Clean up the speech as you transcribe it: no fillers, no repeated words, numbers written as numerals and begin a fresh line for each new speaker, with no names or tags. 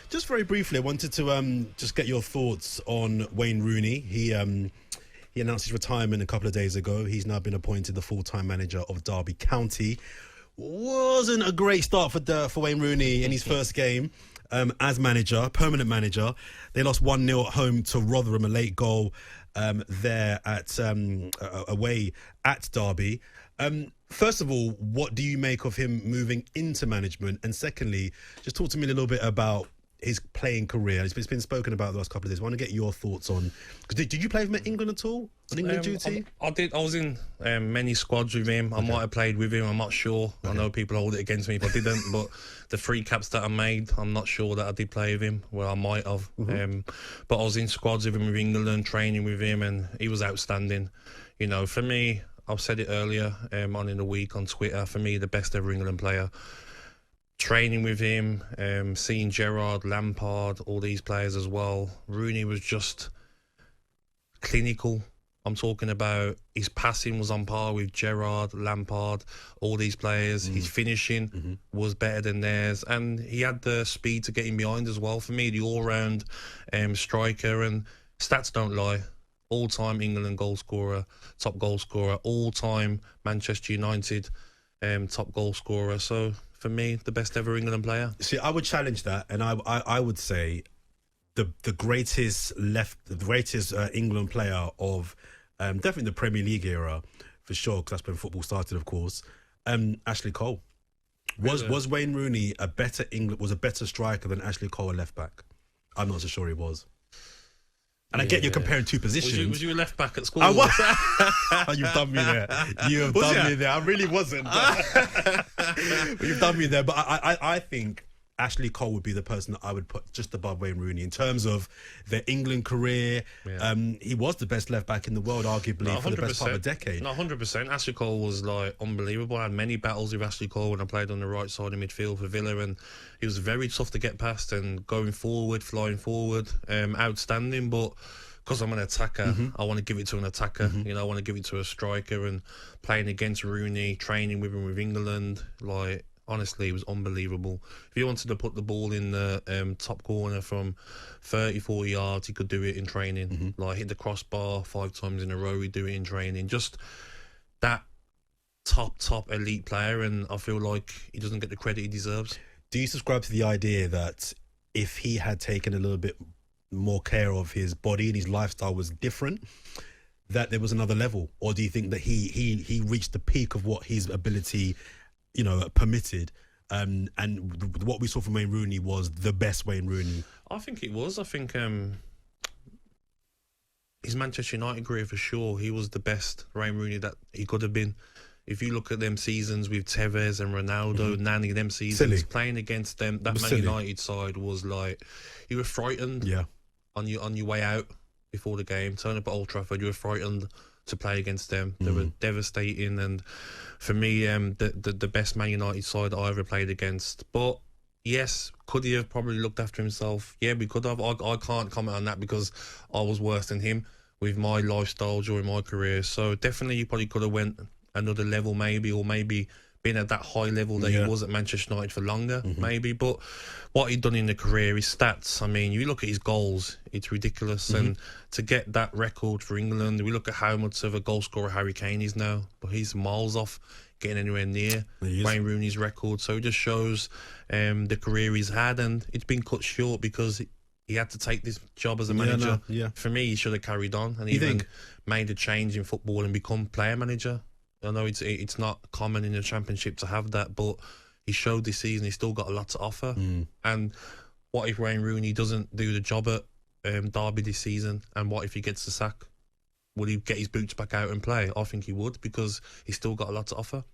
Just very briefly, I wanted to just get your thoughts on Wayne Rooney. He announced his retirement a couple of days ago. He's now been appointed the full-time manager of Derby County. Wasn't a great start for Wayne Rooney in his first game as manager, permanent manager. They lost 1-0 at home to Rotherham, a late goal there at away at Derby. First of all, what do you make of him moving into management? And secondly, just talk to me a little bit about his playing career. It's been spoken about the last couple of days. I want to get your thoughts on... Did you play with him at England at all? On England duty?
I did. I was in many squads with him. I might have played with him. I'm not sure. I know people hold it against me if I didn't. But the 3 caps that I made, I'm not sure that I did play with him. Well, I might have. But I was in squads with him with England, training with him, and he was outstanding. You know, for me, I've said it earlier on in the week on Twitter, for me, the best ever England player. Training with him, seeing Gerrard, Lampard, all these players as well. Rooney was just clinical. I'm talking about his passing was on par with Gerrard, Lampard, all these players. His finishing was better than theirs. And he had the speed to get in behind as well. For me, the all-round striker. And stats don't lie. All-time England goal scorer, top goal scorer. All-time Manchester United top goal scorer. So... for me, the best ever England player.
See, I would challenge that, and I would say the greatest England player of definitely the Premier League era, for sure, because that's when football started, of course. Ashley Cole was Wayne Rooney a better striker than Ashley Cole, a left back? I'm not so sure he was. And I get you're comparing two positions.
Was you a left back at school?
I was. Oh, you've done me there. You've done me there. I really wasn't. But you've done me there. But I think Ashley Cole would be the person that I would put just above Wayne Rooney in terms of their England career. Yeah. He was the best left back in the world, arguably, for the best part of a decade.
No, 100%. Ashley Cole was like unbelievable. I had many battles with Ashley Cole when I played on the right side of midfield for Villa, and he was very tough to get past and going forward, flying forward, outstanding. But because I'm an attacker, I want to give it to an attacker. You know, I want to give it to a striker. And playing against Rooney, training with him with England, like, honestly, it was unbelievable. If you wanted to put the ball in the top corner from 30, 40 yards, he could do it in training. Like, hit the crossbar 5 times in a row, he'd do it in training. Just that top elite player, and I feel like he doesn't get the credit he deserves.
Do you subscribe to the idea that if he had taken a little bit more care of his body and his lifestyle was different, that there was another level? Or do you think that he reached the peak of what his ability, you know, permitted, and what we saw from Wayne Rooney was the best Wayne Rooney?
I think it was. I think his Manchester United career, for sure, he was the best Wayne Rooney that he could have been. If you look at them seasons with Tevez and Ronaldo, Nani, them seasons, playing against them, that Man United side was like, you were frightened on your way out before the game. Turn up at Old Trafford, you were frightened to play against them. They were devastating, and for me, the best Man United side I ever played against. But yes, could he have probably looked after himself? Yeah, we could have. I can't comment on that because I was worse than him with my lifestyle during my career. So definitely, you probably could have went another level, maybe, or maybe been at that high level that he was at Manchester United for longer, maybe. But what he'd done in the career, his stats, I mean, you look at his goals, it's ridiculous. And to get that record for England, we look at how much of a goal scorer Harry Kane is now, but he's miles off getting anywhere near Wayne Rooney's record. So it just shows the career he's had, and it's been cut short because he had to take this job as a manager. For me, he should have carried on and even made a change in football and become player manager. I know it's not common in the Championship to have that, but he showed this season he's still got a lot to offer. And what if Wayne Rooney doesn't do the job at Derby this season? And what if he gets the sack? Would he get his boots back out and play? I think he would, because he's still got a lot to offer.